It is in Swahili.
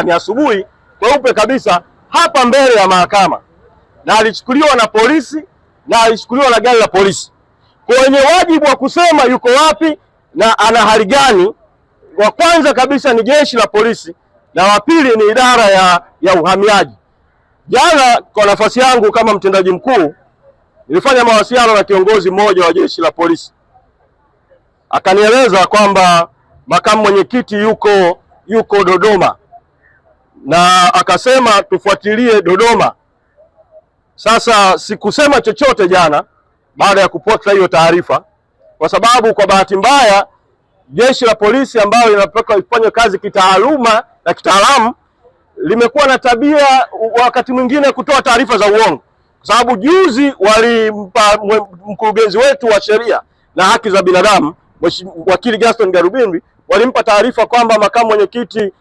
ni asubuhi kweupe kabisa hapa mbele ya mahakama, na alichukuliwa na polisi na alichukuliwa na gari la polisi. Kwenye wajibu wa kusema yuko wapi na ana hali gani, wa kwanza kabisa ni jeshi la polisi na wa pili ni idara ya uhamiaji. Jana kwa nafasi yangu kama mtendaji mkuu nilifanya mawasiliano na kiongozi mmoja wa jeshi la polisi, akanieleza kwamba makamu mwenyekiti yuko Dodoma na akasema tufuatilie Dodoma. Sasa sikusema chochote jana baada ya kupata hiyo taarifa, kwa sababu kwa bahati mbaya jeshi la polisi ambalo linataka ifanye kazi kitaaluma na kitaalamu limekuwa na tabia wakati mwingine kutoa taarifa za uongo, kwa sababu juzi walimpa mkurugenzi wetu wa sheria na haki za binadamu wakili Gaston Garubimbi walimpa taarifa kwamba makamu mwenyekiti